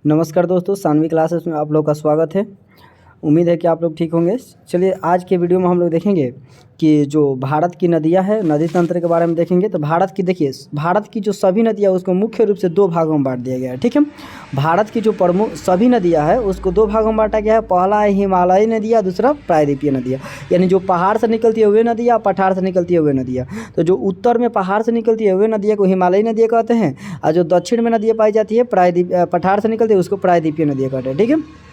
नमस्कार दोस्तों, सानवी क्लासेस में आप लोग का स्वागत है। उम्मीद है कि आप लोग ठीक होंगे। चलिए आज के वीडियो में हम लोग देखेंगे कि जो भारत की नदियां है, नदी तंत्र के बारे में देखेंगे। तो भारत की देखिए, भारत की जो सभी नदियां उसको मुख्य रूप से दो भागों में बांट दिया गया है। ठीक है, भारत की जो प्रमुख सभी नदियां है उसको दो भागों में बांटा गया है। पहला है हिमालयी नदियाँ, दूसरा प्रायद्वीपीय नदियाँ, यानी जो पहाड़ से निकलती है वे नदियाँ, पठार से निकलती है वे नदियाँ। तो जो उत्तर में पहाड़ से निकलती है वे नदियाँ को हिमालयी नदियाँ कहते हैं, और जो दक्षिण में नदियाँ पाई जाती है पठार से निकलती है उसको प्रायद्वीपीय नदियाँ कहते हैं। ठीक है,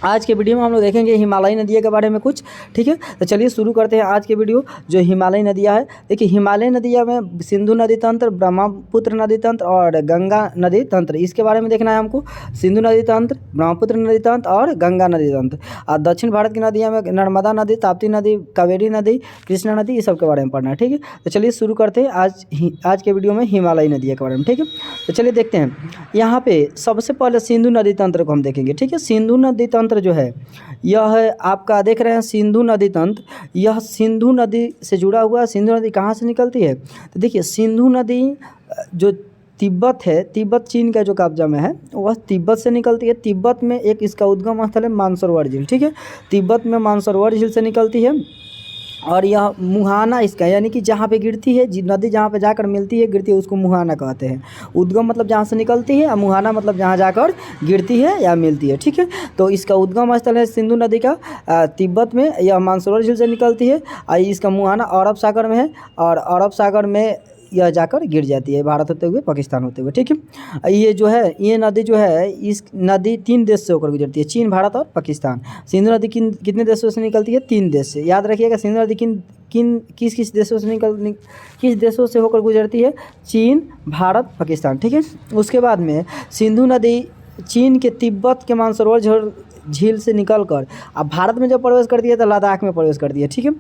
आज के वीडियो में हम लोग देखेंगे हिमालयी नदियों के बारे में कुछ। ठीक है, तो चलिए शुरू करते हैं आज के वीडियो। जो हिमालयी नदियाँ है, देखिए हिमालयी नदियाँ में सिंधु नदी तंत्र, ब्रह्मपुत्र नदी तंत्र और गंगा नदी तंत्र, इसके बारे में देखना है हमको। सिंधु नदी तंत्र, ब्रह्मपुत्र नदी तंत्र और गंगा नदी तंत्र। और दक्षिण भारत की नदियाँ में नर्मदा नदी, ताप्ती नदी, कावेरी नदी, कृष्णा नदी, इस सब के बारे में पढ़ना है। ठीक है, तो चलिए शुरू करते हैं आज के वीडियो में हिमालयी नदियों के बारे में। ठीक है, तो चलिए देखते हैं। यहाँ पे सबसे पहले सिंधु नदी तंत्र को हम देखेंगे। ठीक है, सिंधु नदी तंत्र जो है यह है आपका, देख रहे हैं सिंधु नदी तंत्र, यह सिंधु नदी से जुड़ा हुआ है। सिंधु नदी कहाँ से निकलती है? तो देखिए सिंधु नदी जो तिब्बत है, तिब्बत चीन का जो कब्जा में है, वह तिब्बत से निकलती है। तिब्बत में एक इसका उद्गम स्थल है मानसरोवर झील। ठीक है, तिब्बत में मानसरोवर झील से निकलती है। और यह मुहाना इसका, यानी कि जहाँ पे गिरती है नदी, जहाँ पे जाकर मिलती है गिरती है, उसको मुहाना कहते हैं। उद्गम मतलब जहाँ से निकलती है, और मुहाना मतलब जहाँ जाकर गिरती है या मिलती है। ठीक है, तो इसका उद्गम स्थल है सिंधु नदी का तिब्बत में, यह मानसरोवर झील से निकलती है। और इसका मुहाना अरब सागर में है, और अरब सागर में यह जाकर गिर जाती है, भारत होते हुए पाकिस्तान होते हुए। ठीक है, ये जो है, ये नदी जो है, इस नदी 3 देश से होकर गुजरती है, चीन, भारत और पाकिस्तान। सिंधु नदी कितने देशों से निकलती है? 3 देश से। याद रखिएगा, सिंधु नदी किस देशों से किस देशों से होकर गुजरती है? चीन, भारत, पाकिस्तान। ठीक है, उसके बाद में सिंधु नदी चीन के तिब्बत के मानसरोवर झील से निकलकर अब भारत में जब प्रवेश करती है तो लद्दाख में प्रवेश करती है। ठीक है,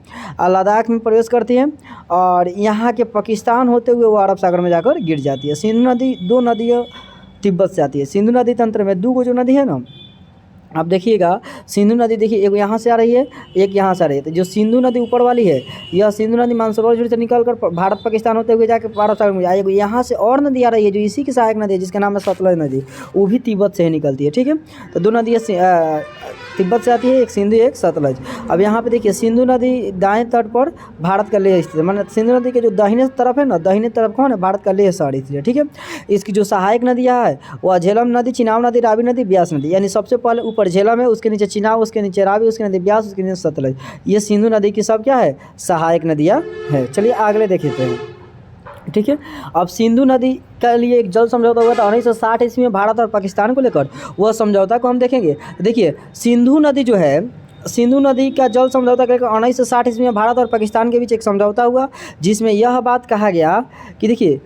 और लद्दाख में प्रवेश करती है और यहाँ के पाकिस्तान होते हुए वो अरब सागर में जाकर गिर जाती है। सिंधु नदी 2 नदियाँ तिब्बत से आती है। सिंधु नदी तंत्र में 2 जो नदी है ना, अब देखिएगा सिंधु नदी, देखिए एक यहाँ से आ रही है, एक यहाँ से आ रही है। तो जो सिंधु नदी ऊपर वाली है, यह सिंधु नदी मानसरोवर झील से निकलकर भारत पाकिस्तान होते हुए जाकर अरब सागर में जाएगी। यहाँ से और नदी आ रही है जो इसी की सहायक नदी है, जिसका नाम है सतलज नदी, वो भी तिब्बत से ही निकलती है। ठीक है, तो 2 नदियाँ तिब्बत से आती है, एक सिंधु एक सतलज। अब यहाँ पे देखिए सिंधु नदी दाएं तट पर भारत का लेह स्थित है, मतलब सिंधु नदी के जो दाहिने तरफ है ना, दाहिने तरफ कौन है? भारत का लेह शहर स्थित है। ठीक है, इसकी जो सहायक नदियाँ है वह झेलम नदी, चिनाब नदी, रावी नदी, ब्यास नदी, यानी सबसे पहले ऊपर झेलम है, उसके नीचे चिनाब, उसके नीचे रावी, उसके नीचे ब्यास, उसके नीचे सतलज। ये सिंधु नदी की सब क्या है? सहायक नदियाँ है। चलिए आगे देखते हैं। ठीक है, अब सिंधु नदी के लिए एक जल समझौता हुआ था 1960 ईस्वी में भारत और पाकिस्तान को लेकर। वह समझौता को हम देखेंगे। देखिए सिंधु नदी जो है, सिंधु नदी का जल समझौता करके 1960 ईस्वी में भारत और पाकिस्तान के बीच एक समझौता हुआ, जिसमें यह बात कहा गया कि देखिए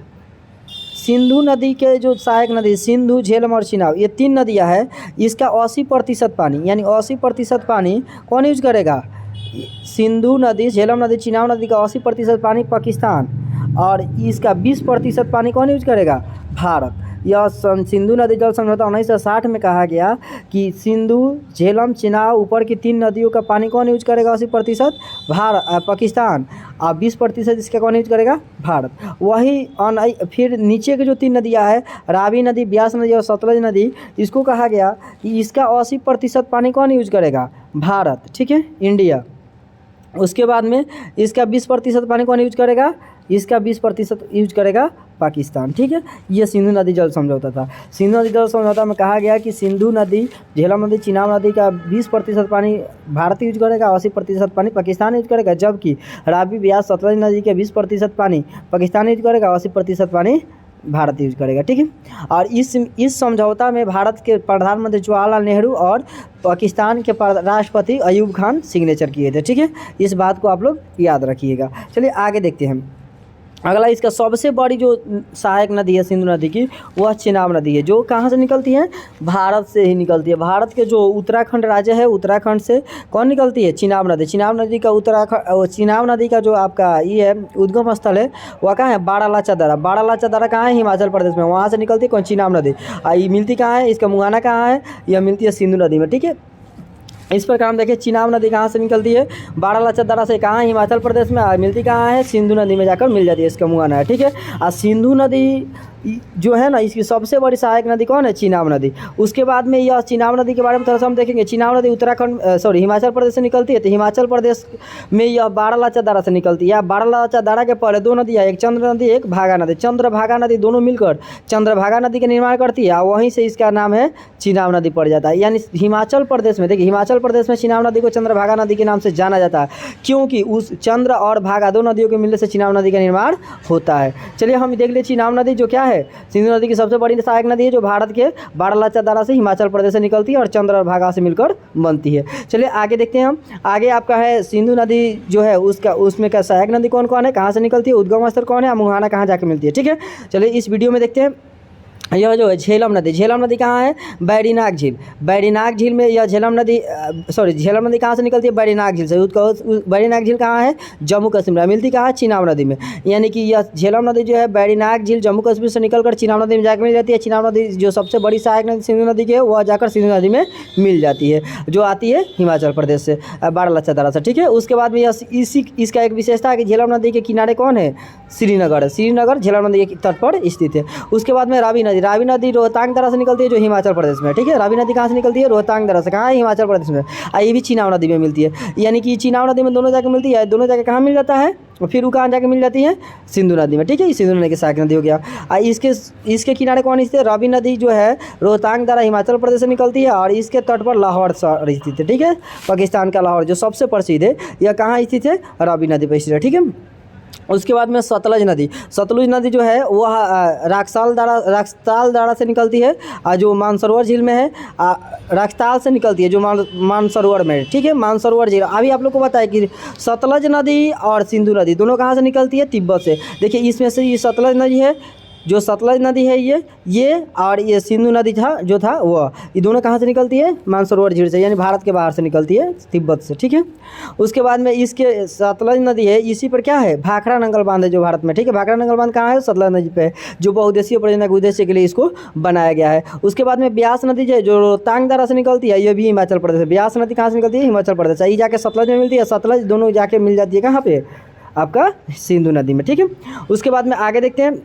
सिंधु नदी के जो सहायक नदी सिंधु, झेलम और चिनाब, ये 3 नदियाँ हैं, इसका 80% पानी, यानी 80% पानी कौन यूज करेगा? सिंधु नदी, झेलम नदी, चिनाब नदी का 80% पानी पाकिस्तान, और इसका 20% पानी कौन यूज करेगा? भारत। यह सिंधु नदी जल समझौता 1960 में कहा गया कि सिंधु, झेलम, चिनाब, ऊपर की 3 नदियों का पानी कौन यूज करेगा? 80% पाकिस्तान, और 20% इसका कौन यूज करेगा? भारत। वही फिर नीचे की जो 3 नदियाँ हैं, रावी नदी, ब्यास नदी और सतलज नदी, इसको कहा गया कि इसका 80% पानी कौन यूज करेगा? भारत। ठीक है, इंडिया। उसके बाद में इसका 20% पानी कौन यूज करेगा? इसका 20% यूज करेगा पाकिस्तान। ठीक है, ये सिंधु नदी जल समझौता था। सिंधु नदी जल समझौता में कहा गया कि सिंधु नदी, झेलम नदी, चिनाब नदी का 20% पानी भारत यूज करेगा, 80% पानी पाकिस्तान यूज करेगा, जबकि रावी, ब्यास, सतलज नदी के 20% पानी पाकिस्तान यूज करेगा, 80% पानी भारत यूज करेगा। ठीक है, और इस समझौता में भारत के प्रधानमंत्री जवाहरलाल नेहरू और पाकिस्तान के राष्ट्रपति अयूब खान सिग्नेचर किए थे। ठीक है, इस बात को आप लोग याद रखिएगा। चलिए आगे देखते हैं। अगला इसका सबसे बड़ी जो सहायक नदी है सिंधु नदी की, वह चिनाब नदी है, जो कहाँ से निकलती है? भारत से ही निकलती है। भारत के जो उत्तराखंड राज्य है, उत्तराखंड से कौन निकलती है? चिनाब नदी। चिनाब नदी का चिनाब नदी का जो आपका ये है उद्गम स्थल है, वह कहाँ है? बारालाचा दर्रा। बारालाचा दर्रा कहाँ है? हिमाचल प्रदेश में, वहाँ से निकलती है कौन? चिनाब नदी। ये मिलती कहाँ है? इसका मुहाना कहाँ है? यह मिलती है सिंधु नदी में। ठीक है, इस प्रकार हम देखें चिनाब नदी कहाँ से निकलती है? बारालाचा दर्रा से। कहाँ? हिमाचल प्रदेश में। मिलती कहाँ है? सिंधु नदी में जाकर मिल जाती है, इसका मुहाना है। ठीक है, और सिंधु नदी जो है ना इसकी सबसे बड़ी सहायक नदी कौन है? चेनाब नदी। उसके बाद में यह चेनाब नदी के बारे में थोड़ा सा हम देखेंगे। चेनाब नदी उत्तराखंड हिमाचल प्रदेश से निकलती है। तो हिमाचल प्रदेश में यह बारालाचा दारा से निकलती है। बारालाचा दारा के पहले दो नदियाँ, एक चंद्र नदी एक भागा नदी। चंद्रभागा नदी दोनों मिलकर चंद्रभागा नदी का निर्माण करती है, वहीं से इसका नाम है चेनाब नदी पड़ जाता है। यानी हिमाचल प्रदेश में, देखिए हिमाचल प्रदेश में चेनाब नदी को चंद्रभागा नदी के नाम से जाना जाता है, क्योंकि उस चंद्र और भागा दो नदियों के मिलने से चेनाब नदी का निर्माण होता है। चलिए हम देख ले चेनाब नदी जो क्या है, सिंधु नदी की सबसे बड़ी सहायक नदी है, जो भारत के बारालाचा दारा से हिमाचल प्रदेश से निकलती है और चंद्र और भागा से मिलकर बनती है। चलिए आगे देखते हैं हम। आगे आपका है सिंधु नदी जो है उसमें का सहायक नदी कौन कौन है, कहाँ से निकलती है, उद्गम स्थल कौन है, मुहाना कहाँ जाकर मिलती है। ठीक है, चलिए इस वीडियो में देखते हैं। यह जो है झेलम नदी, झेलम नदी कहाँ है? बैरीनाग झील। बैरीनाग झील में यह झेलम नदी झेलम नदी कहाँ से निकलती है? बैरीनाग झील से। बैरीनाग झील कहाँ है? जम्मू कश्मीर में। मिलती कहाँ है? चेनाब नदी में। यानी कि यह झेलम नदी जो है बैरीनाग झील जम्मू कश्मीर से निकलकर चेनाब नदी में जाकर मिल जाती है। चेनाब नदी जो सबसे बड़ी सहायक नदी सिंधु नदी की है, वह जाकर सिंधु नदी में मिल जाती है, जो आती है हिमाचल प्रदेश से बारालाचा दारा से। ठीक है, उसके बाद में इसका एक विशेषता है कि झेलम नदी के किनारे कौन है? श्रीनगर है। श्रीनगर झेलम नदी के तट पर स्थित है। उसके बाद में रावी नदी रोहतांग दर्रा से निकलती है, जो हिमाचल प्रदेश में। ठीक है, रावी नदी कहाँ से निकलती है? रोहतांग दर्रा से। कहाँ है? हिमाचल प्रदेश में। ये भी चेनाब नदी में मिलती है। यानी कि चेनाब नदी में दोनों जाके मिलती है, दोनों जाके कहाँ मिल जाता है, और फिर वो कहाँ जाके मिल जाती है? सिंधु नदी में। ठीक है, सिंधु नदी की सहायक नदी हो गया। इसके किनारे कौन स्थित है? रावी नदी जो है रोहतांग दर्रा हिमाचल प्रदेश से निकलती है, और इसके तट पर लाहौर स्थित है। ठीक है, पाकिस्तान का लाहौर जो सबसे प्रसिद्ध है, यह कहाँ स्थित है? रावी नदी पर स्थित है। ठीक है, उसके बाद में सतलज नदी। सतलुज नदी जो है वह राक्साल दारा से निकलती है, जो मानसरोवर झील में है। राक्साल से निकलती है, जो मानसरोवर में है। ठीक है, मानसरोवर झील। अभी आप लोग को पता है कि सतलज नदी और सिंधु नदी दोनों कहाँ से निकलती है? तिब्बत से। देखिए इसमें से ये सतलज नदी है, जो सतलज नदी है ये और ये सिंधु नदी था वो, ये दोनों कहाँ से निकलती है? मानसरोवर झील से, यानी भारत के बाहर से निकलती है, तिब्बत से। ठीक है, उसके बाद में इसके सतलज नदी है, इसी पर क्या है? भाखड़ा नंगल बांध है, जो भारत में। ठीक है, भाखड़ा नंगल बांध कहाँ है? सतलज नदी पे, जो बहुउद्देशीय परियोजना के उद्देश्य के लिए इसको बनाया गया है। उसके बाद में ब्यास नदी है, जो रोहतांग दर्रा से निकलती है, ये भी हिमाचल प्रदेश है। ब्यास नदी कहाँ से निकलती है? हिमाचल प्रदेश से। ये जाके सतलज में मिलती है, सतलज दोनों जाके मिल जाती है कहाँ पे? आपका सिंधु नदी में। ठीक है, उसके बाद में आगे देखते हैं।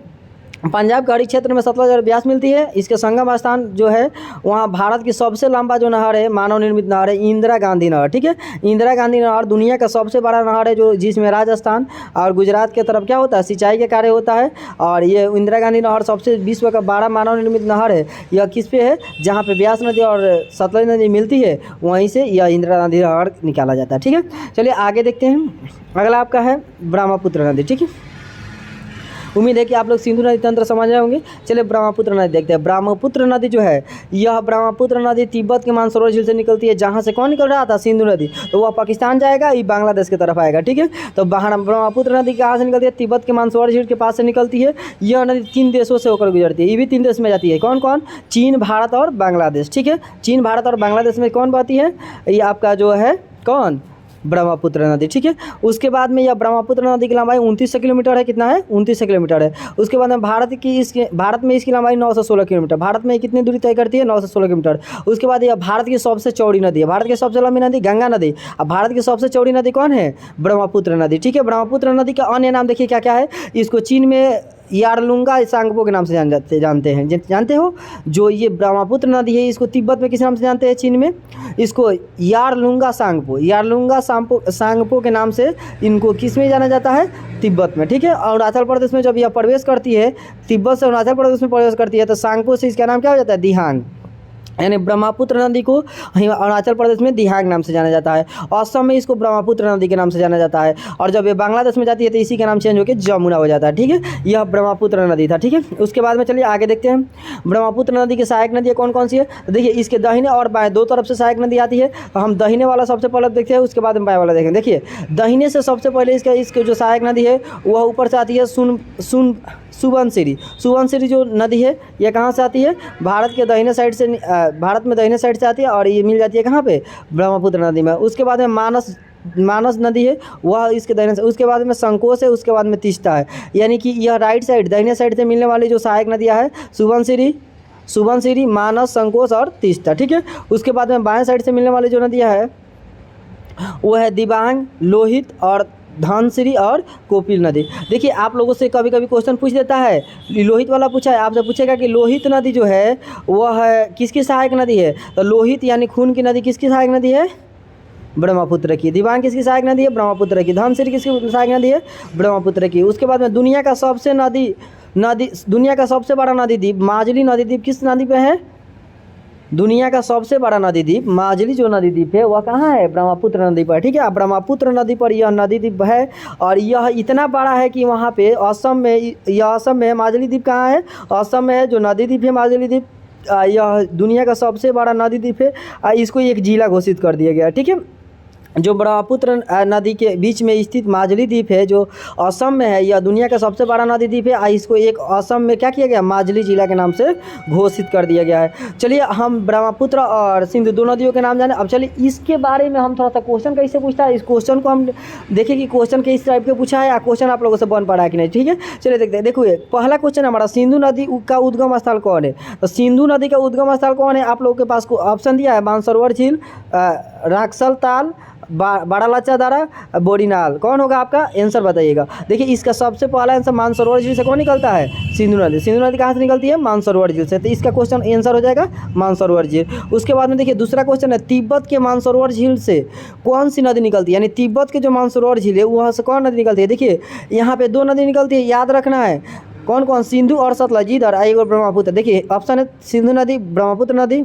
पंजाब के हरी क्षेत्र में सतलज और ब्यास मिलती है। इसके संगम स्थान जो है वहाँ भारत की सबसे लंबा जो नहर है, मानव निर्मित नहर है, इंदिरा गांधी नहर। ठीक है, इंदिरा गांधी नहर दुनिया का सबसे बड़ा नहर है, जो जिसमें राजस्थान और गुजरात के तरफ क्या होता है? सिंचाई के कार्य होता है। और ये इंदिरा गांधी नहर सबसे विश्व का बड़ा मानव निर्मित नहर है। यह किस पे है? जहाँ पे ब्यास नदी और सतलज नदी मिलती है, वहीं से यह इंदिरा गांधी नहर निकाला जाता है। ठीक है, चलिए आगे देखते हैं। अगला आपका है ब्रह्मपुत्र नदी। ठीक है, उम्मीद है कि आप लोग सिंधु नदी तंत्र समझ रहे होंगे। चलिए ब्रह्मपुत्र नदी देखते हैं। ब्रह्मपुत्र नदी जो है, यह ब्रह्मपुत्र नदी तिब्बत के मानसरोवर झील से निकलती है, जहाँ से कौन निकल रहा था? सिंधु नदी। तो वह पाकिस्तान जाएगा, ये बांग्लादेश की तरफ आएगा। ठीक है, तो ब्रह्मपुत्र नदी कहाँ से निकलती है? तिब्बत के मानसरोवर झील के पास से निकलती है। यह नदी 3 देशों से होकर गुजरती है। ये भी 3 देश में जाती है। कौन कौन? चीन, भारत और बांग्लादेश। ठीक है, चीन, भारत और बांग्लादेश में कौन बहती है? ये आपका जो है कौन? ब्रह्मपुत्र नदी। ठीक है, उसके बाद में यह ब्रह्मपुत्र नदी की लंबाई 2900 किलोमीटर है। कितना है? 2900 किलोमीटर है। उसके बाद में भारत में इसकी लंबाई 916 किलोमीटर। भारत में कितनी दूरी तय करती है? 916 किलोमीटर। उसके बाद यह भारत की सबसे चौड़ी नदी है। भारत की सबसे लंबी नदी गंगा नदी। अब भारत की सबसे चौड़ी नदी कौन है? ब्रह्मपुत्र नदी। ठीक है, ब्रह्मपुत्र नदी का अन्य नाम देखिए क्या क्या है। इसको चीन में यारलुंगा सांगपो के नाम से जानते हो। जो ये ब्रह्मपुत्र नदी है, इसको तिब्बत में किस नाम से जानते हैं? चीन में इसको यारलुंगा सांगपो के नाम से इनको किस में जाना जाता है? तिब्बत में। ठीक है, अरुणाचल प्रदेश में जब यह प्रवेश करती है, तिब्बत से अरुणाचल प्रदेश में प्रवेश करती है, तो सांगपो से इसका नाम क्या हो जाता है? दिहांग। यानी ब्रह्मपुत्र नदी को अरुणाचल प्रदेश में दिहांग नाम से जाना जाता है। असम में इसको ब्रह्मपुत्र नदी के नाम से जाना जाता है। और जब ये बांग्लादेश में जाती है, तो इसी का नाम चेंज होकर जमुना हो जाता है। ठीक है, यह ब्रह्मपुत्र नदी था। ठीक है, उसके बाद में चलिए आगे देखते हैं। ब्रह्मपुत्र नदी की सहायक नदी कौन कौन सी है? तो देखिए इसके दाहिने और बाएं दो तरफ से सहायक नदी आती है। तो हम दाहिने वाला सबसे पहले देखते हैं, उसके बाद हम बाएं वाला देखें। देखिए दाहिने से सबसे पहले इसके जो सहायक नदी है, वह ऊपर से आती है सुबनसिरी जो नदी है, यह कहाँ से आती है? भारत में दाहिने साइड से आती है, और ये मिल जाती है कहाँ पे? ब्रह्मपुत्र नदी में। उसके बाद में मानस नदी है, वह इसके दाहिने से। उसके बाद में संकोच है, उसके बाद में तीस्ता है। यानी कि यह दाहिने साइड से मिलने वाली जो सहायक नदियाँ है, सुबनसिरी, मानस, संकोच और तीस्ता। ठीक है, उसके बाद में बाएं साइड से मिलने वाली जो नदियाँ है, वो है दिबांग, लोहित और धनसिरी और कोपिल नदी। देखिए आप लोगों से कभी कभी क्वेश्चन पूछ देता है, लोहित वाला पूछा है, आपसे पूछेगा कि लोहित नदी जो है वह किसकी सहायक नदी है, तो लोहित यानी खून की नदी किसकी सहायक नदी है, ब्रह्मपुत्र की। दिबांग किसकी सहायक नदी है, ब्रह्मपुत्र की। धनसिरी किसकी सहायक नदी है, ब्रह्मपुत्र की। उसके बाद में दुनिया का सबसे दुनिया का सबसे बड़ा नदी द्वीप माजुली नदी द्वीप किस नदी पे है, दुनिया का सबसे बड़ा नदी द्वीप माजुली जो नदी द्वीप है वह कहाँ है, ब्रह्मपुत्र नदी पर। ठीक है, ब्रह्मपुत्र नदी पर यह नदी द्वीप है और यह इतना बड़ा है कि वहाँ पे असम में, यह असम में माजुली द्वीप कहाँ है, असम में है जो नदी द्वीप है माजुली द्वीप। यह दुनिया का सबसे बड़ा नदी द्वीप है। इसको एक जिला घोषित कर दिया गया। ठीक है, जो ब्रह्मपुत्र नदी के बीच में स्थित माजुली द्वीप है जो असम में है, यह दुनिया का सबसे बड़ा नदी द्वीप है। इसको एक असम में क्या किया गया, माजुली जिला के नाम से घोषित कर दिया गया है। चलिए हम ब्रह्मपुत्र और सिंधु दो नदियों के नाम जाने। अब चलिए इसके बारे में हम थोड़ा सा क्वेश्चन कैसे पूछता है, इस क्वेश्चन को हम देखें कि क्वेश्चन किस टाइप के पूछा है या क्वेश्चन आप लोगों से बन पड़ा है कि नहीं। ठीक है, चलिए देखते हैं। देखो पहला क्वेश्चन हमारा, सिंधु नदी का उद्गम स्थल कौन है, तो सिंधु नदी का उद्गम स्थल कौन है, आप लोगों के पास ऑप्शन दिया है, मानसरोवर झील, राक्सल ताल, बड़ा लच्चा दारा, बोरीनाल। कौन होगा आपका आंसर बताइएगा। देखिए इसका सबसे पहला आंसर मानसरोवर झील से कौन निकलता है, सिंधु नदी। सिंधु नदी कहाँ से निकलती है, मानसरोवर झील से। तो इसका क्वेश्चन आंसर हो जाएगा मानसरोवर झील। उसके बाद में देखिए दूसरा क्वेश्चन है, तिब्बत के मानसरोवर झील से कौन सी नदी निकलती है, यानी तिब्बत के जो मानसरोवर झील है वहाँ से कौन नदी निकलती है। देखिए यहाँ पे दो नदी निकलती है, याद रखना है कौन कौन, सिंधु और सतलज, इधर आएगा ब्रह्मपुत्र। देखिए ऑप्शन है सिंधु नदी, ब्रह्मपुत्र नदी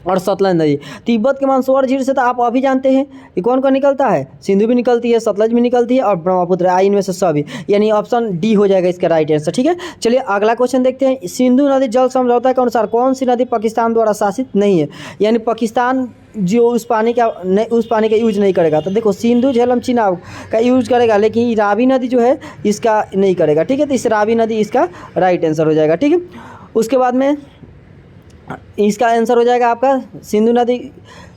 और सतलज नदी। तिब्बत के मानसरोवर झील से तो आप अभी जानते हैं कि कौन कौन निकलता है, सिंधु भी निकलती है, सतलज भी निकलती है और ब्रह्मपुत्र, इनमें से सभी, यानी ऑप्शन डी हो जाएगा इसका राइट आंसर। ठीक है, चलिए अगला क्वेश्चन देखते हैं। सिंधु नदी जल समझौता के अनुसार कौन सी नदी पाकिस्तान द्वारा शासित नहीं है, यानी पाकिस्तान जो उस पानी का यूज नहीं करेगा। तो देखो सिंधु झेलम चिनाब का यूज करेगा, लेकिन रावी नदी जो है इसका नहीं करेगा। ठीक है, तो इस रावी नदी इसका राइट आंसर हो जाएगा। ठीक है, उसके बाद में इसका आंसर हो जाएगा आपका सिंधु नदी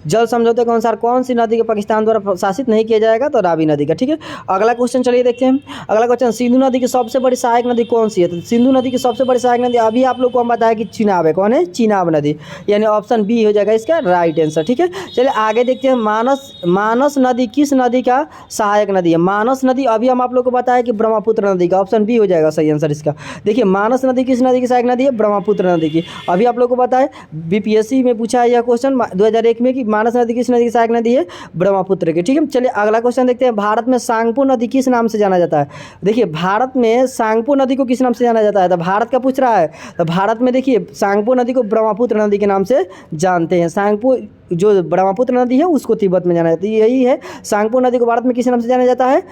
जल समझौते के अनुसार कौन सी नदी के पाकिस्तान द्वारा शासित नहीं किया जाएगा, तो रावी नदी का। ठीक है, अगला क्वेश्चन चलिए देखते हैं। अगला क्वेश्चन, सिंधु नदी की सबसे बड़ी सहायक नदी कौन सी है, तो सिंधु नदी की सबसे बड़ी सहायक नदी अभी आप लोग को हम बताया कि चिनाब है। कौन है, चिनाब नदी, यानी ऑप्शन बी हो जाएगा इसका राइट आंसर। ठीक है, चलिए आगे देखते हैं। मानस नदी किस नदी का सहायक नदी है, मानस नदी अभी हम आप लोग को बताया कि ब्रह्मपुत्र नदी का, ऑप्शन बी हो जाएगा सही आंसर इसका। देखिए मानस नदी किस नदी की सहायक नदी है, ब्रह्मपुत्र नदी की। अभी आप लोग को बताया बीपीएससी में पूछा है यह क्वेश्चन 2001 में कि मानस नदी किस नदी की सहायक नदी है, ब्रह्मपुत्र की। ठीक है, चलिए अगला क्वेश्चन देखते हैं। भारत में सांगपो नदी किस नाम से जाना जाता है। देखिए भारत में सांगपो नदी को किस नाम से जाना जाता है, तो भारत का पूछ रहा है, तो भारत में देखिए सांगपो नदी को ब्रह्मपुत्र नदी के नाम से जानते हैं। सांगपो जो ब्रह्मपुत्र नदी है उसको तिब्बत में जाना जाता है, यही है। सांगपो नदी को भारत में किस नाम से जाना जाता है,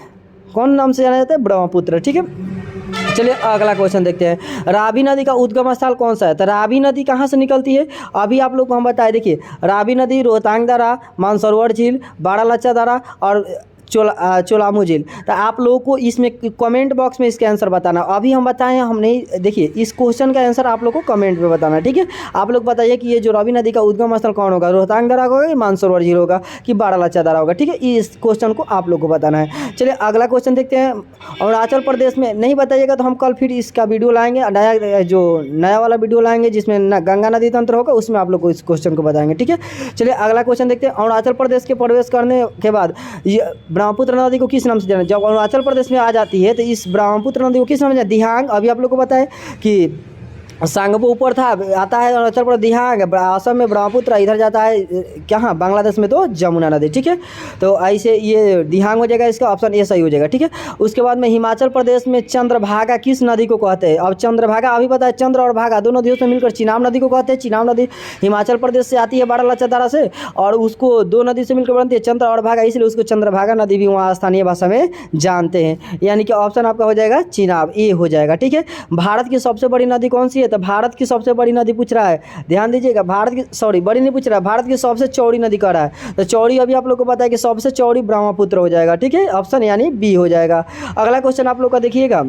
कौन नाम से जाना जाता है, ब्रह्मपुत्र। ठीक है, चलिए अगला क्वेश्चन देखते हैं। रावी नदी का उद्गम स्थल कौन सा है, तो रावी नदी कहाँ से निकलती है, अभी आप लोग को हम बताए। देखिए रावी नदी रोहतांग दर्रा, मानसरोवर झील, बड़ा लच्चा दर्रा और चोलामू झील। तो आप लोगों को इसमें कमेंट बॉक्स में इसके आंसर बताना। अभी हम बताएं हम नहीं, देखिए इस क्वेश्चन का आंसर आप लोग को कमेंट में बताना। ठीक है, आप लोग बताइए कि ये जो रावी नदी का उद्गम स्थल कौन होगा, रोहतांग दर्रा होगा, मानसरोवर झील होगा कि बड़ा लच्चा दर्रा होगा। ठीक है, इस क्वेश्चन को आप लोग को बताना है। चलिए अगला क्वेश्चन देखते हैं। अरुणाचल प्रदेश में नहीं बताइएगा तो हम कल फिर इसका वीडियो लाएंगे, नया वाला वीडियो लाएंगे जिसमें गंगा नदी तंत्र होगा, उसमें आप लोग को इस क्वेश्चन को बताएंगे। ठीक है, चलिए अगला क्वेश्चन देखते हैं। अरुणाचल प्रदेश के प्रवेश करने के बाद ये ब्रह्मपुत्र नदी को किस नाम से जाना, जब अरुणाचल प्रदेश में आ जाती है तो इस ब्रह्मपुत्र नदी को किस नाम से, दिहांग। अभी आप लोग को पता है कि सांगपो ऊपर था, आता है अरुणाचल प्रदेश दिहांग, असम में ब्रह्मपुत्र, इधर जाता है कहाँ, बांग्लादेश में तो जमुना नदी। ठीक है, तो ऐसे ये दिहांग हो जाएगा, इसका ऑप्शन ए सही हो जाएगा। ठीक है, उसके बाद में हिमाचल प्रदेश में चंद्रभागा किस नदी को कहते हैं। अब चंद्रभागा अभी पता है, चंद्र और भागा दो नदियों से मिलकर चिनाब नदी को कहते हैं। चिनाब नदी हिमाचल प्रदेश से आती है बड़ा लच्चा दर्रा से, और उसको दो नदी से मिलकर बनती है चंद्र और भागा, इसलिए उसको चंद्रभागा नदी भी वहाँ स्थानीय भाषा में जानते हैं, यानी कि ऑप्शन आपका हो जाएगा चिनाब, ए हो जाएगा। ठीक है, भारत की सबसे बड़ी नदी कौन सी है, तो भारत की सबसे बड़ी नदी पूछ रहा है, ध्यान दीजिएगा। बड़ी नहीं पूछ रहा है, भारत की सबसे चौड़ी नदी कह रहा है, तो चौड़ी अभी आप लोग को पता है कि सबसे चौड़ी ब्रह्मपुत्र हो जाएगा। ठीक है, ऑप्शन यानी बी हो जाएगा। अगला क्वेश्चन आप लोग का देखिएगा।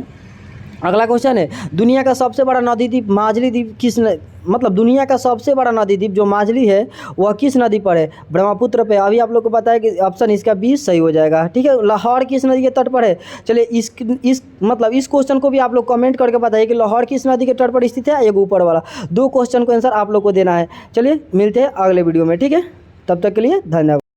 अगला क्वेश्चन है, दुनिया का सबसे बड़ा नदी द्वीप माजुली द्वीप मतलब दुनिया का सबसे बड़ा नदी द्वीप जो माजुली है वह किस नदी पर है, ब्रह्मपुत्र पे। अभी आप लोग को पता है कि ऑप्शन इसका 20 सही हो जाएगा। ठीक है, लाहौर किस नदी के तट पर है। चलिए इस क्वेश्चन को भी आप लोग कमेंट करके बताइए कि लाहौर किस नदी के तट पर स्थित है, एक ऊपर वाला। दो क्वेश्चन को आंसर आप लोग को देना है। चलिए मिलते हैं अगले वीडियो में। ठीक है, तब तक के लिए धन्यवाद।